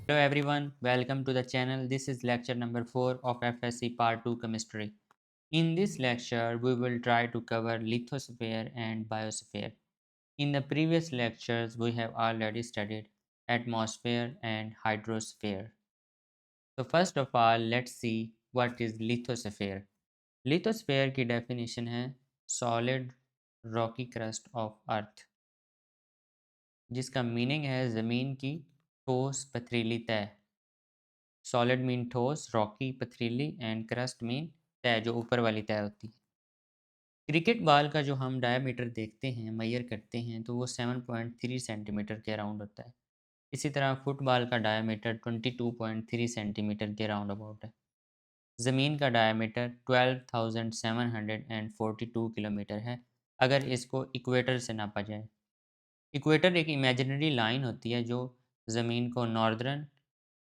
Hello everyone, welcome to the channel. This is lecture number 4 of FSC Part 2 Chemistry. In this lecture, we will try to cover lithosphere and biosphere. In the previous lectures, we have already studied atmosphere and hydrosphere. So first of all, let's see what is lithosphere. Lithosphere की definition है solid rocky crust of earth, जिसका meaning है ज़मीन की ठोस पथरीली तह। Solid mean ठोस, रॉकी पथरीली एंड क्रस्ट मीन तय, जो ऊपर वाली तय होती है। क्रिकेट बॉल का जो हम डायमीटर देखते हैं, मेजर करते हैं, तो वो 7.3 सेंटीमीटर के अराउंड होता है। इसी तरह फुटबॉल का डायमीटर 22.3 सेंटीमीटर के राउंड अबाउट है। ज़मीन का डायमीटर 12,742 किलोमीटर है अगर इसको इक्वेटर से नापा जाए। इक्वेटर एक इमेजिनरी लाइन होती है जो ज़मीन को नॉर्दर्न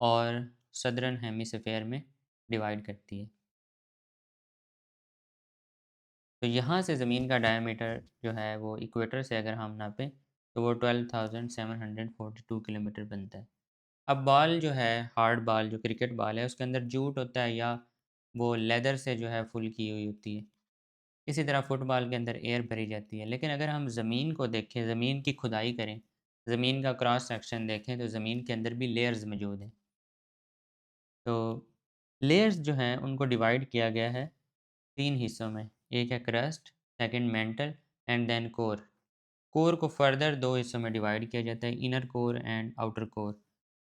और सदर्न हेमिस्फेयर में डिवाइड करती है। तो यहाँ से ज़मीन का डायमीटर जो है वो इक्वेटर से अगर हम नापें तो वो 12,742 किलोमीटर बनता है। अब बॉल जो है, हार्ड बॉल जो क्रिकेट बॉल है, उसके अंदर जूट होता है या वो लेदर से जो है फुल की हुई होती है। इसी तरह फुटबॉल के अंदर एयर भरी जाती है। लेकिन अगर हम ज़मीन को देखें, ज़मीन की खुदाई करें, ज़मीन का क्रॉस सेक्शन देखें, तो ज़मीन के अंदर भी लेयर्स मौजूद हैं। तो लेयर्स जो हैं उनको डिवाइड किया गया है 3 हिस्सों में। एक है crust, second mantle and then core. Core को फर्दर 2 हिस्सों में डिवाइड किया जाता है, inner core and outer core.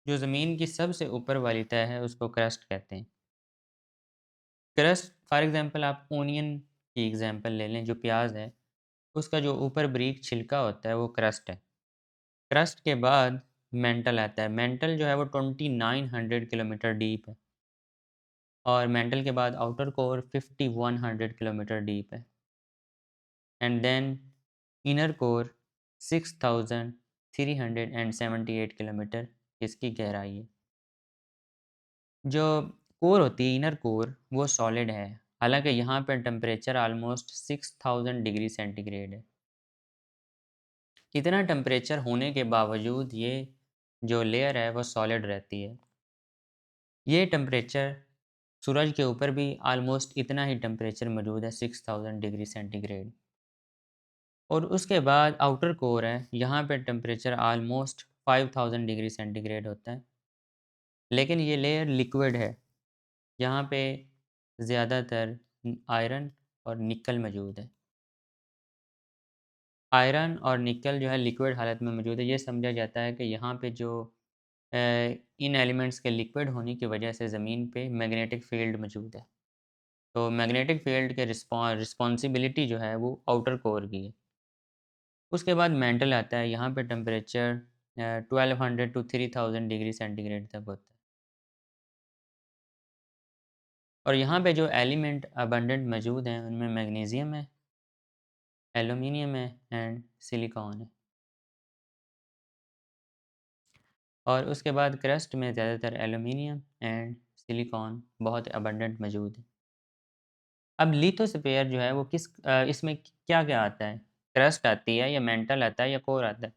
जो ज़मीन की सबसे ऊपर वाली तह है उसको क्रस्ट कहते हैं। क्रस्ट फॉर एग्ज़ाम्पल आप ओनियन की एग्ज़ाम्पल ले लें, जो प्याज़ है, उसका जो ऊपर बारीक छिलका होता है वो क्रस्ट है। क्रस्ट के बाद मेंटल आता है। मेंटल जो है वो 2900 किलोमीटर डीप है और मेंटल के बाद आउटर कोर 5100 किलोमीटर डीप है। And then inner core 6378 kilometre इसकी गहराई है। जो कोर होती है, इनर कोर, वो सॉलिड है। हालांकि यहाँ पर टेम्परेचर ऑलमोस्ट 6000 डिग्री सेंटीग्रेड है। इतना टेम्परेचर होने के बावजूद ये जो लेयर है वो सॉलिड रहती है। ये टेम्परेचर सूरज के ऊपर भी ऑलमोस्ट इतना ही टेम्परेचर मौजूद है, 6000 डिग्री सेंटीग्रेड। और उसके बाद आउटर कोर है, यहाँ पे टेम्परेचर ऑलमोस्ट 5000 डिग्री सेंटीग्रेड होता है। लेकिन ये लेयर लिक्विड है, यहाँ पे ज़्यादातर आयरन और निकल मौजूद है। आयरन और निकल जो है लिक्विड हालत में मौजूद है। ये समझा जाता है कि यहाँ पे जो इन एलिमेंट्स के लिक्विड होने की वजह से ज़मीन पे मैग्नेटिक फील्ड मौजूद है। तो मैग्नेटिक फील्ड के रिस्पॉन्सिबिलिटी जो है वो आउटर कोर की है। उसके बाद मेंटल आता है, यहाँ पे टेम्परेचर 1200 टू 3000 डिग्री सेंटीग्रेड तक होता है। और यहाँ पे जो एलिमेंट अबंडेंट मौजूद हैं उनमें मैग्नीशियम है, एल्यूमिनियम है एंड सिलिकॉन है। और उसके बाद क्रस्ट में ज़्यादातर एल्यूमिनियम एंड सिलिकॉन बहुत अबंडेंट मौजूद है। अब लिथोस्फीयर जो है वो इसमें क्या-क्या आता है? क्रस्ट आती है या मेंटल आता है या कोर आता है?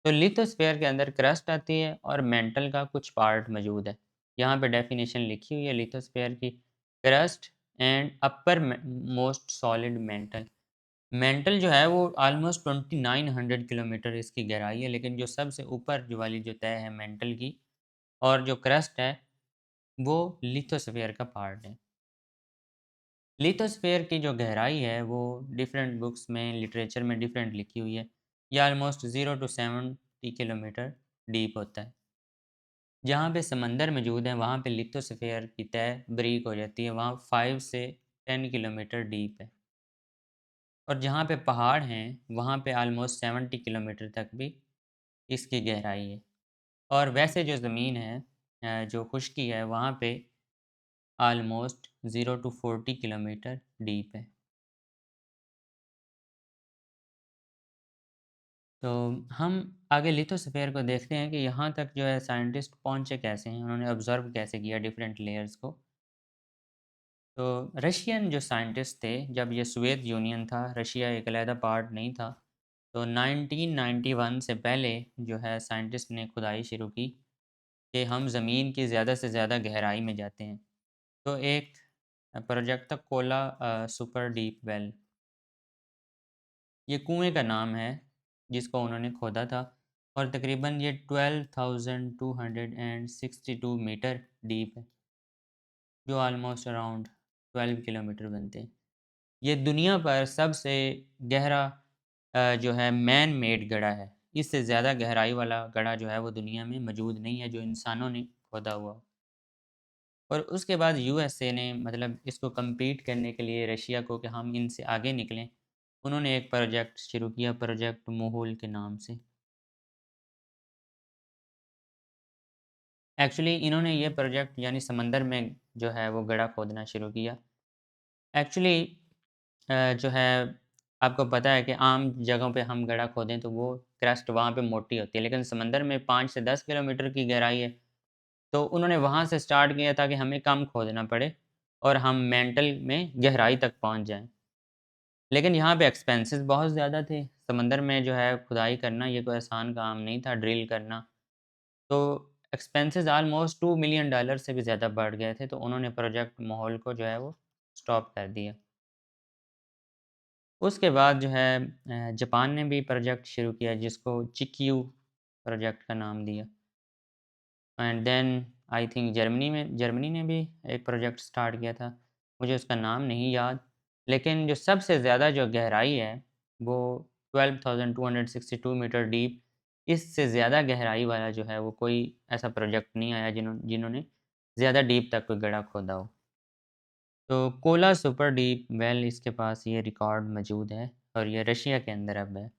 तो लिथोस्फीयर के अंदर क्रस्ट आती है और मेंटल का कुछ पार्ट मौजूद है। यहाँ पे डेफिनेशन लिखी हुई है लिथोस्फीयर की, crust and upper most solid mental. Mental जो है वो ऑलमोस्ट 2900 किलोमीटर इसकी गहराई है, लेकिन जो सबसे ऊपर जो वाली जो तय है मेंटल की, और जो क्रस्ट है वो लिथोस्फीयर का पार्ट है। लिथोस्फीयर की जो गहराई है वो डिफरेंट बुक्स में, लिटरेचर में डिफरेंट लिखी हुई है। ये ऑलमोस्ट 0 टू 70 किलोमीटर डीप होता है। जहाँ पे समंदर मौजूद है वहाँ पे लिथोस्फीयर की तह बारीक हो जाती है, वहाँ 5 से 10 किलोमीटर डीप है। और जहाँ पे पहाड़ हैं वहाँ पे ऑलमोस्ट 70 किलोमीटर तक भी इसकी गहराई है। और वैसे जो ज़मीन है, जो खुश्की है, वहाँ पे ऑलमोस्ट 0 टू 40 किलोमीटर डीप है। तो हम आगे लिथोस्फीयर को देखते हैं कि यहाँ तक जो है साइंटिस्ट पहुँचे कैसे हैं, उन्होंने ऑब्ज़र्व कैसे किया डिफरेंट लेयर्स को। तो रशियन जो साइंटिस्ट थे, जब ये सोवियत यूनियन था, रशिया एक अलहदा पार्ट नहीं था, तो 1991 से पहले जो है साइंटिस्ट ने खुदाई शुरू की कि हम ज़मीन की ज़्यादा से ज़्यादा गहराई में जाते हैं। तो एक प्रोजेक्ट था कोला सुपर डीप वेल। ये कुएँ का नाम है जिसको उन्होंने खोदा था और तकरीबन ये 12,262 मीटर डीप है, जो ऑलमोस्ट अराउंड 12 किलोमीटर बनते हैं। ये दुनिया पर सबसे गहरा जो है मैन मेड गड्ढा है। इससे ज़्यादा गहराई वाला गड्ढा जो है वो दुनिया में मौजूद नहीं है जो इंसानों ने खोदा हुआ हो। और उसके बाद यूएसए ने मतलब इसको कम्पीट करने के लिए रशिया को कि हम इनसे आगे निकलें, उन्होंने एक प्रोजेक्ट शुरू किया, प्रोजेक्ट मोहुल के नाम से। एक्चुअली इन्होंने ये प्रोजेक्ट यानी समंदर में जो है वो गड्ढा खोदना शुरू किया। एक्चुअली जो है आपको पता है कि आम जगहों पे हम गड्ढा खोदें तो वो क्रस्ट वहाँ पे मोटी होती है, लेकिन समंदर में 5 से 10 किलोमीटर की गहराई है। तो उन्होंने वहाँ से स्टार्ट किया ताकि हमें कम खोदना पड़े और हम मेंटल में गहराई तक पहुँच जाएँ। लेकिन यहाँ पे एक्सपेंसेस बहुत ज़्यादा थे। समंदर में जो है खुदाई करना ये कोई आसान काम नहीं था, ड्रिल करना। तो एक्सपेंसेस ऑलमोस्ट $2 मिलियन से भी ज़्यादा बढ़ गए थे, तो उन्होंने प्रोजेक्ट माहौल को जो है वो स्टॉप कर दिया। उसके बाद जो है जापान ने भी प्रोजेक्ट शुरू किया जिसको चिक्यू प्रोजेक्ट का नाम दिया। And then I think Germany ने भी एक प्रोजेक्ट स्टार्ट किया था। मुझे उसका नाम नहीं याद, लेकिन जो सबसे ज़्यादा जो गहराई है वो 12,262 मीटर डीप, इससे ज़्यादा गहराई वाला जो है वो कोई ऐसा प्रोजेक्ट नहीं आया जिन्होंने ज़्यादा डीप तक कोई गड्ढा खोदा हो। तो कोला सुपर डीप वेल इसके पास ये रिकॉर्ड मौजूद है और ये रशिया के अंदर अब है।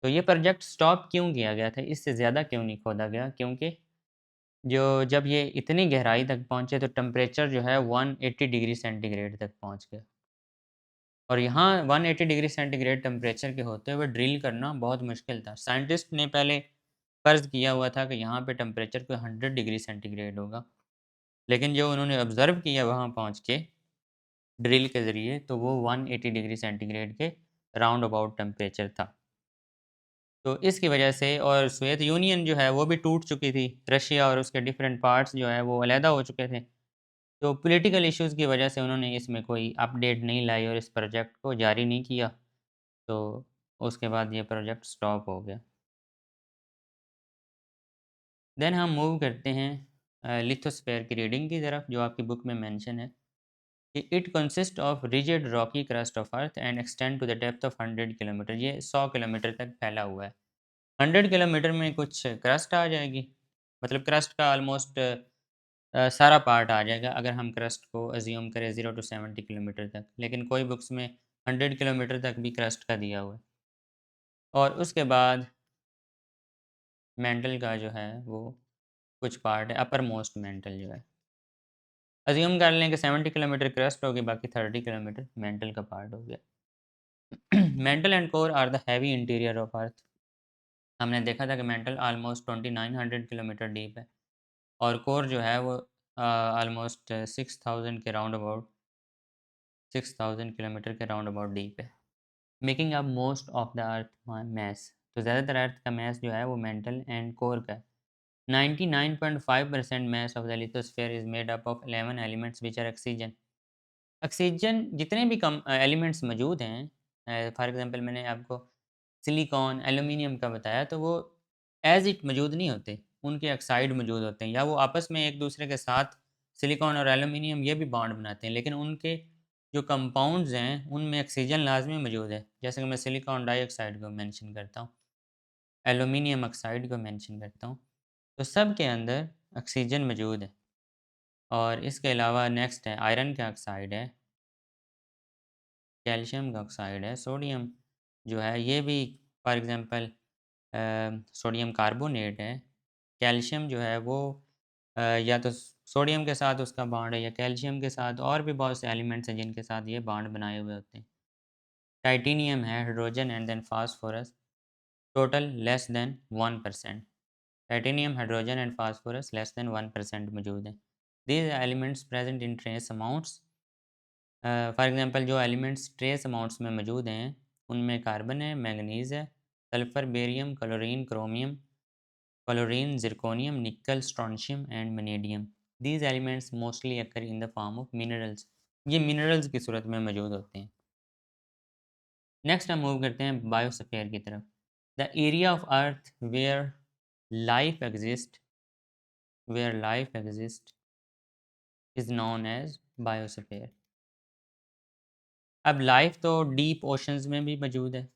तो ये प्रोजेक्ट स्टॉप क्यों किया गया था? इससे ज़्यादा क्यों नहीं खोदा गया? क्योंकि जब ये इतनी गहराई तक पहुँचे तो टेम्परेचर जो है 180 डिग्री सेंटीग्रेड तक पहुँच गया। और यहाँ 180 डिग्री सेंटीग्रेड टेम्परेचर के होते हुए ड्रिल करना बहुत मुश्किल था। साइंटिस्ट ने पहले फ़र्ज़ किया हुआ था कि यहाँ पे टेम्परेचर कोई 100 डिग्री सेंटीग्रेड होगा। लेकिन जो उन्होंने ऑब्ज़र्व किया वहाँ पहुँच के ड्रिल के ज़रिए, तो वो 180 डिग्री सेंटीग्रेड के राउंड अबाउट टेम्परेचर था। तो इसकी वजह से और सोवियत यूनियन जो है वो भी टूट चुकी थी। रशिया और उसके डिफरेंट पार्ट्स जो है वो अलहदा हो चुके थे। तो पॉलिटिकल इश्यूज़ की वजह से उन्होंने इसमें कोई अपडेट नहीं लाई और इस प्रोजेक्ट को जारी नहीं किया। तो उसके बाद ये प्रोजेक्ट स्टॉप हो गया। देन हम मूव करते हैं लिथोस्फीयर की रीडिंग की तरफ जो आपकी बुक में मेंशन है कि it consist of rigid rocky crust of earth and extend to the depth of 100 kilometre. ये 100 किलोमीटर तक फैला हुआ है। 100 किलोमीटर में कुछ क्रस्ट आ जाएगी, मतलब क्रस्ट का ऑलमोस्ट सारा पार्ट आ जाएगा अगर हम क्रस्ट को अज्यूम करें 0 टू 70 किलोमीटर तक। लेकिन कोई बुक्स में 100 किलोमीटर तक भी क्रस्ट का दिया हुआ है। और उसके बाद मेंटल का जो है वो कुछ पार्ट है, अपर मोस्ट मेंटल जो है। अज्यूम कर लें कि 70 किलोमीटर क्रस्ट होगी, बाकी 30 किलोमीटर मेंटल का पार्ट हो गया। Mantle and core are the heavy interior of earth. हमने देखा था कि मेंटल ऑलमोस्ट 2900 किलोमीटर डीप है और कोर जो है वो ऑलमोस्ट 6000 किलोमीटर के राउंड अबाउट डीप है। Making up most of the earth mass. तो ज़्यादातर अर्थ का मैस जो है वो मेंटल एंड कोर का है। 99.5% mass of the lithosphere is made up of 11 elements which are oxygen। Oxygen जितने भी कम एलिमेंट्स मौजूद हैं, फॉर एग्जांपल मैंने आपको सिलिकॉन, एल्यूमीनियम का बताया, तो वो एज़ इट मौजूद नहीं होते, उनके ऑक्साइड मौजूद होते हैं या वो आपस में एक दूसरे के साथ सिलिकॉन और एल्यूमीनियम ये भी बॉन्ड बनाते हैं, लेकिन उनके जो कंपाउंड्स हैं उनमें ऑक्सीजन लाजमी मौजूद है। जैसे कि मैं सिलिकॉन डाइऑक्साइड को मेंशन करता हूँ, एल्यूमीनियम ऑक्साइड को मेंशन करता हूँ, तो सब के अंदर ऑक्सीजन मौजूद है। और इसके अलावा नेक्स्ट है आयरन का ऑक्साइड है, कैल्शियम का ऑक्साइड है, सोडियम जो है ये भी फॉर एग्ज़ाम्पल सोडियम कार्बोनेट है। कैल्शियम जो है वो या तो सोडियम के साथ उसका बॉन्ड है या कैल्शियम के साथ, और भी बहुत से एलिमेंट्स हैं जिनके साथ ये बॉन्ड बनाए हुए होते हैं। टाइटेनियम है, hydrogen and then phosphorus, total less than 1%। Titanium, hydrogen and phosphorus less than 1% मौजूद है। These elements present in trace amounts. For example जो एलिमेंट्स ट्रेस अमाउंट्स में मौजूद हैं उनमें कार्बन है, मैंगनीज़ है, sulphur, barium, chlorine, chromium, chlorine, zirconium, nickel, strontium and vanadium. These elements mostly occur in the form of minerals. ये minerals की सूरत में मौजूद होते हैं। नेक्स्ट हम मूव करते हैं बायोस्फीयर की तरफ। The area of earth life exist where life exist is known as biosphere. अब लाइफ तो डीप ओशंस में भी मौजूद है।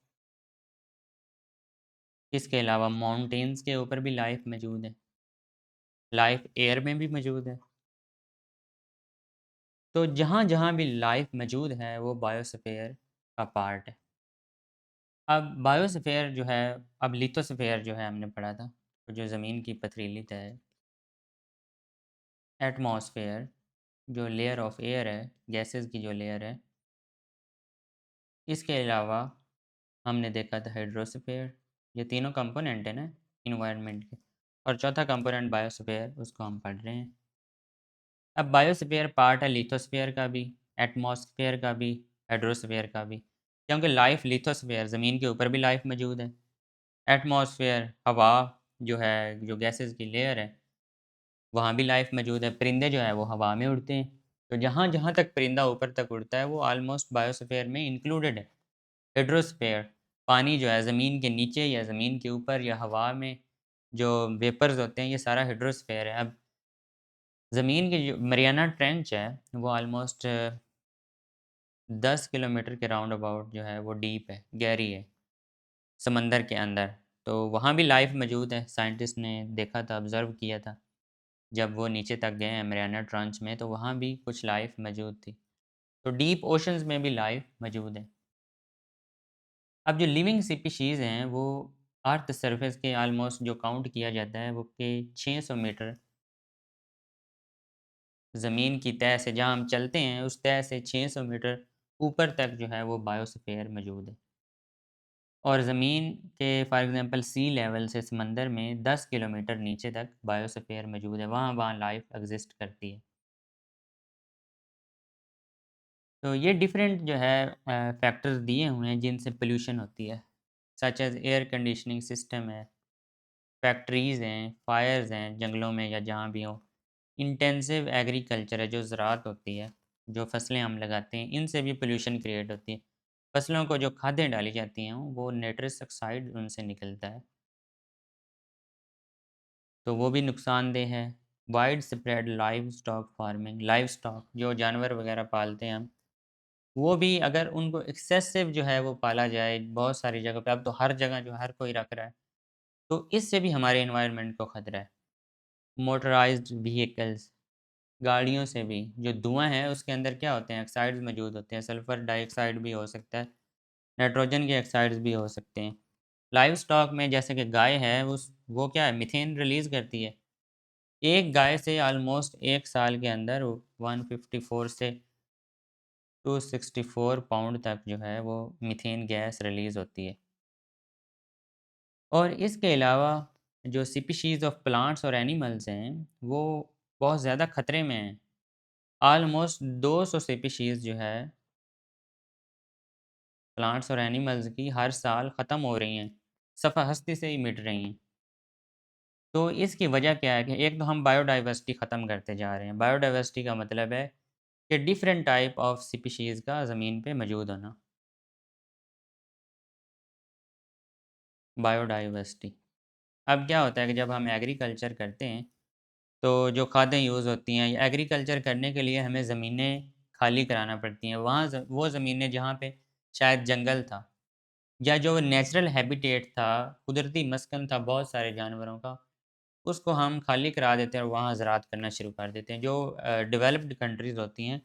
इसके अलावा माउंटेन्स के ऊपर भी लाइफ मौजूद है। लाइफ एयर में भी मौजूद है। तो जहाँ जहाँ भी लाइफ मौजूद है वो बायोस्फीयर का पार्ट है। अब बायोस्फीयर जो है, अब लिथोस्फीयर जो है हमने पढ़ा था, तो जो ज़मीन की पथरीली तय है। एटमॉस्फेयर जो लेयर ऑफ एयर है, गैसेस की जो लेयर है। इसके अलावा हमने देखा था हाइड्रोस्फीयर। ये तीनों कंपोनेंट है ना इन्वायरमेंट के। और चौथा कंपोनेंट बायोस्फीयर, उसको हम पढ़ रहे हैं। अब बायोस्फीयर पार्ट है लिथोस्फीयर का भी, एटमॉस्फेयर का भी, हाइड्रोस्फीयर का भी। क्योंकि लाइफ लिथोस्फीयर ज़मीन के ऊपर भी लाइफ मौजूद है। एटमॉस्फेयर हवा जो है, जो गैसेस की लेयर है, वहाँ भी लाइफ मौजूद है। परिंदे जो है वो हवा में उड़ते हैं। तो जहाँ जहाँ तक परिंदा ऊपर तक उड़ता है वो ऑलमोस्ट बायोस्फीयर में इंक्लूडेड है। हाइड्रोस्फीयर पानी जो है ज़मीन के नीचे या ज़मीन के ऊपर या हवा में जो वेपर्स होते हैं, ये सारा हाइड्रोस्फीयर है। अब ज़मीन की जो मरियाना ट्रेंच है वो ऑलमोस्ट 10 किलोमीटर के राउंड अबाउट जो है वो डीप है, गहरी है, समंदर के अंदर। तो वहाँ भी लाइफ मौजूद है। साइंटिस्ट ने देखा था, ऑब्ज़र्व किया था। जब वो नीचे तक गए हैं मरियाना ट्रांच में, तो वहाँ भी कुछ लाइफ मौजूद थी। तो डीप ओशंस में भी लाइफ मौजूद है। अब जो लिविंग स्पीशीज़ हैं वो अर्थ सरफेस के ऑलमोस्ट जो काउंट किया जाता है वो के 600 मीटर ज़मीन की तह से, जहाँ हम चलते हैं उस तह से 600 मीटर ऊपर तक जो है वो बायोस्फीयर मौजूद है। और ज़मीन के फॉर एग्ज़ाम्पल सी लेवल से समंदर में 10 किलोमीटर नीचे तक बायोस्फीयर मौजूद है। वहाँ वहाँ लाइफ एग्ज़िस्ट करती है। तो ये डिफरेंट जो है फैक्टर्स दिए हुए हैं जिनसे पोल्यूशन होती है। Such as air conditioning system है, फैक्ट्रीज़ हैं, फायर्स हैं जंगलों में या जहाँ भी हों। इंटेंसिव एग्रीकल्चर है, जो ज़राअत होती है, जो फसलें हम लगाते हैं, इनसे भी पोल्यूशन क्रिएट होती है। फसलों को जो खादें डाली जाती हैं वो नाइट्रस ऑक्साइड उनसे निकलता है, तो वो भी नुकसानदेह है। Wide spread live stock farming, live stock जो जानवर वगैरह पालते हैं हम, वो भी अगर उनको एक्सेसिव जो है वो पाला जाए बहुत सारी जगह पे, अब तो हर जगह जो हर कोई रख रहा है, तो इससे भी हमारे एनवायरनमेंट को खतरा है। मोटराइज्ड व्हीकल्स, गाड़ियों से भी जो धुआं है उसके अंदर क्या होते हैं, ऑक्साइड्स मौजूद होते हैं। सल्फर डाइऑक्साइड भी हो सकता है, नाइट्रोजन के ऑक्साइड्स भी हो सकते हैं। लाइव स्टॉक में जैसे कि गाय है, उस वो क्या है, मीथेन रिलीज़ करती है। एक गाय से ऑलमोस्ट 1 साल के अंदर 154 से 264 पाउंड तक जो है वो मीथेन गैस रिलीज़ होती है। और इसके अलावा जो स्पीशीज़ ऑफ प्लांट्स और एनिमल्स हैं, वो बहुत ज़्यादा खतरे में हैं। ऑलमोस्ट 200 स्पीशीज़ जो है प्लांट्स और एनिमल्स की हर साल ख़त्म हो रही हैं, सफ़ा हस्ती से ही मिट रही हैं। तो इसकी वजह क्या है कि एक तो हम बायोडाइवर्सिटी ख़त्म करते जा रहे हैं। बायोडाइवर्सिटी का मतलब है कि डिफरेंट टाइप ऑफ स्पीशीज़ का ज़मीन पे मौजूद होना। बायोडाइवर्सिटी। अब क्या होता है कि जब हम एग्रीकल्चर करते हैं, तो जो खादें यूज़ होती हैं, या एग्रीकल्चर करने के लिए हमें ज़मीनें खाली कराना पड़ती हैं। वहाँ वो ज़मीनें जहाँ पे शायद जंगल था, या जो नेचुरल हैबिटेट था, कुदरती मस्कन था बहुत सारे जानवरों का, उसको हम खाली करा देते हैं और वहाँ ज़राअत करना शुरू कर देते हैं। जो डेवलप्ड कंट्रीज़ होती हैं,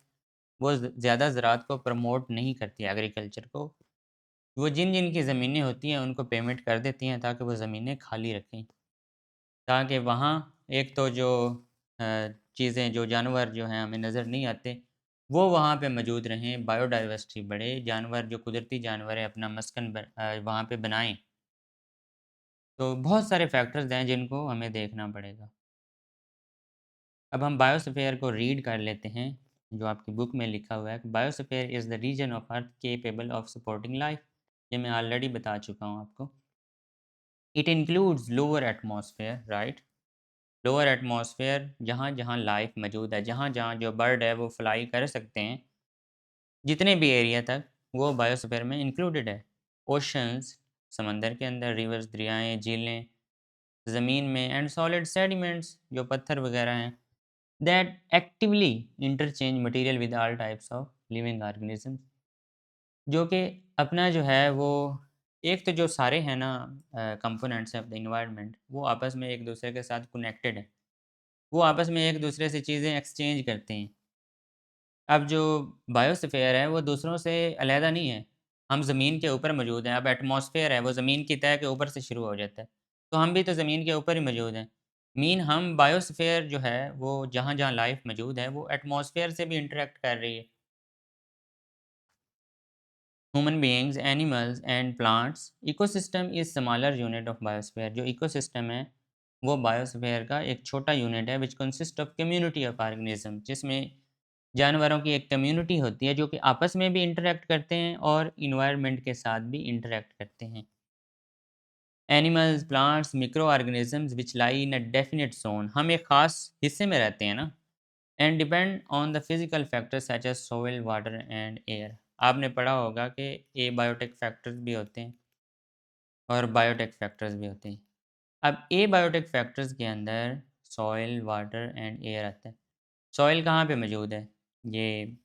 वो ज़्यादा ज़राअत को प्रमोट नहीं करती एग्रीकल्चर को। वो जिन-जिन की ज़मीनें होती हैं उनको पेमेंट कर देती हैं ताकि वो ज़मीनें खाली रखें। ताकि वहाँ एक तो जो चीज़ें, जो जानवर जो हैं हमें नज़र नहीं आते, वो वहाँ पे मौजूद रहें, बायोडाइवर्सिटी बढ़े, जानवर जो कुदरती जानवर हैं अपना मस्कन वहाँ पे बनाएँ। तो बहुत सारे फैक्टर्स हैं जिनको हमें देखना पड़ेगा। अब हम बायोस्फीयर को रीड कर लेते हैं, जो आपकी बुक में लिखा हुआ है। Biosphere is the region of earth capable of supporting life. ये मैं ऑलरेडी बता चुका हूँ आपको। It includes lower atmosphere, right? Lower atmosphere जहाँ जहाँ लाइफ मौजूद है, जहाँ जहाँ जो बर्ड है वो फ्लाई कर सकते हैं, जितने भी एरिया तक, वो बायोस्फीयर में इंक्लूडेड है। ओशंस, समंदर के अंदर, रिवर्स, दरियाएं, झीलें, ज़मीन में, एंड सॉलिड सेडिमेंट्स जो पत्थर वगैरह हैं, that actively interchange material with all types of living organisms, जो कि अपना जो है वो, एक तो जो सारे हैं ना कंपोनेंट्स ऑफ द एनवायरनमेंट, वो आपस में एक दूसरे के साथ कनेक्टेड है। वो आपस में एक दूसरे से चीज़ें एक्सचेंज करते हैं। अब जो बायोस्फीयर है वो दूसरों से अलहदा नहीं है। हम ज़मीन के ऊपर मौजूद हैं। अब एटमॉस्फेयर है वो ज़मीन की तह के ऊपर से शुरू हो जाता है। तो हम भी तो ज़मीन के ऊपर ही मौजूद हैं। हम बायोस्फीयर जो है वो जहाँ-जहाँ लाइफ़ मौजूद है वो एटमॉस्फेयर से भी इंटरैक्ट कर रही है। Human beings, animals and plants, ecosystem is smaller unit of biosphere. जो इकोसिस्टम है वो बायोस्फीयर का एक छोटा यूनिट है which consist of community of organism, जिसमें जानवरों की एक कम्युनिटी होती है जो कि आपस में भी इंटरैक्ट करते हैं और इन्वायरमेंट के साथ भी इंटरैक्ट करते हैं। Animals, plants, micro organisms which lie in a definite zone, हम एक ख़ास हिस्से में रहते हैं ना, and depend on the physical factors such as soil, water and air. आपने पढ़ा होगा कि एबायोटिक फैक्टर्स भी होते हैं और बायोटिक फैक्टर्स भी होते हैं। अब एबायोटिक फैक्टर्स के अंदर सॉइल, वाटर एंड एयर आता है। सॉइल कहाँ पे मौजूद है? ये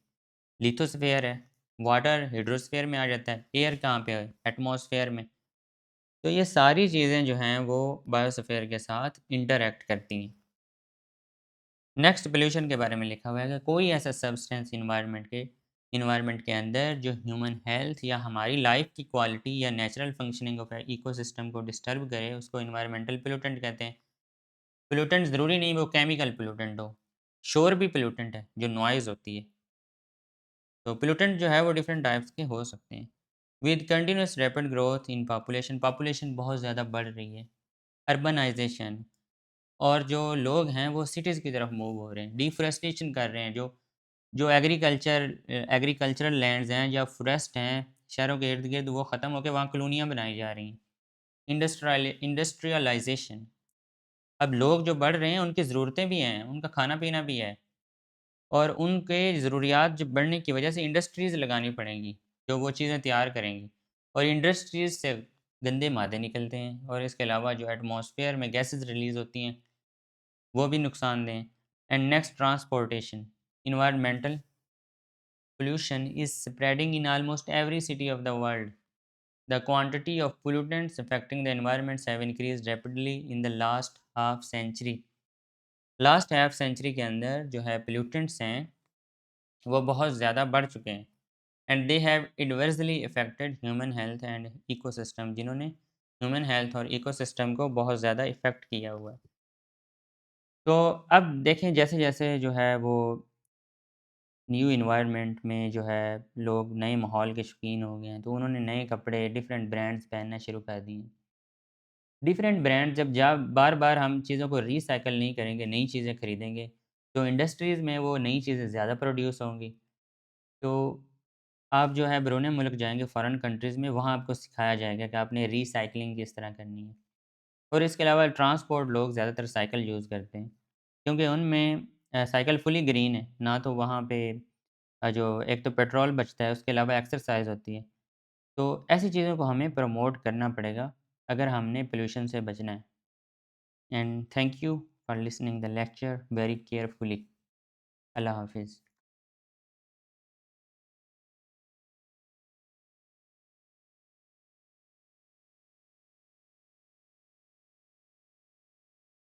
लिथोस्फीयर है। वाटर हाइड्रोस्फीयर में आ जाता है। एयर कहाँ पे है? एटमॉस्फेयर में। तो ये सारी चीज़ें जो हैं वो बायोस्फीयर के साथ इंटरैक्ट करती हैं। नेक्स्ट पॉल्यूशन के बारे में लिखा हुआ है कि कोई ऐसा सब्सटेंस इन्वायरमेंट के अंदर जो ह्यूमन हेल्थ या हमारी लाइफ की क्वालिटी या नेचुरल फंक्शनिंग ऑफ इकोसिस्टम को डिस्टर्ब करे, उसको इन्वायरमेंटल पोल्यूटेंट कहते हैं। पोल्यूटेंट ज़रूरी नहीं वो केमिकल पोल्यूटेंट हो। शोर भी पोल्यूटेंट है, जो नॉइज़ होती है। तो पोल्यूटेंट जो है वो डिफरेंट टाइप्स के हो सकते हैं। With continuous rapid growth in population, population बहुत ज़्यादा बढ़ रही है। अर्बनाइजेशन, और जो लोग हैं वो सिटीज़ की तरफ मूव हो रहे हैं। डिफ़ॉरेस्टेशन कर रहे हैं, जो एग्रीकल्चरल लैंड्स हैं या फॉरेस्ट हैं शहरों के इर्द-गिर्द, वो ख़त्म होके वहाँ कॉलोनियाँ बनाई जा रही हैं। इंडस्ट्रियलाइज़ेशन, अब लोग जो बढ़ रहे हैं उनकी ज़रूरतें भी हैं, उनका खाना-पीना भी है। और उनके ज़रूरियात जो बढ़ने की वजह से इंडस्ट्रीज़ लगानी पड़ेंगी, जो वो चीज़ें तैयार करेंगी। और इंडस्ट्रीज़ से गंदे मादे निकलते हैं, और इसके अलावा जो एटमॉस्फेयर में गैसेज़ रिलीज़ होती हैं, वो भी नुकसानदेह हैं। And next, transportation. Environmental pollution is spreading in almost every city of the world. The quantity of pollutants affecting the environments have increased rapidly in the last half century. Last half century के अंदर जो है pollutants हैं वो बहुत ज़्यादा बढ़ चुके हैं, and they have adversely affected human health and ecosystem, जिन्होंने ह्यूमन हेल्थ और इकोसिस्टम को बहुत ज़्यादा इफ़ेक्ट किया हुआ है। तो अब देखें जैसे जैसे जो है वो न्यू इन्वायरमेंट में जो है लोग नए माहौल के शौकीन हो गए हैं, तो उन्होंने नए कपड़े डिफरेंट ब्रांड्स पहनना शुरू कर दिए हैं। डिफरेंट ब्रांड जब बार बार हम चीज़ों को रिसाइकल नहीं करेंगे, नई चीज़ें खरीदेंगे, तो इंडस्ट्रीज़ में वो नई चीज़ें ज़्यादा प्रोड्यूस होंगी। तो आप जो है बैरून मुल्क जाएँगे, फ़ॉरेन कंट्रीज़ में, वहाँ आपको सिखाया जाएगा कि आपने रीसाइक्लिंग किस तरह करनी है। और इसके अलावा ट्रांसपोर्ट, लोग ज़्यादातर साइकिल यूज़ करते हैं, क्योंकि उनमें साइकिल फुली ग्रीन है, ना तो वहाँ पे जो एक तो पेट्रोल बचता है, उसके अलावा एक्सरसाइज़ होती है। तो ऐसी चीज़ों को हमें प्रमोट करना पड़ेगा, अगर हमने पॉल्यूशन से बचना है। And thank you for listening the lecture very carefully. अल्लाह हाफ़िज़।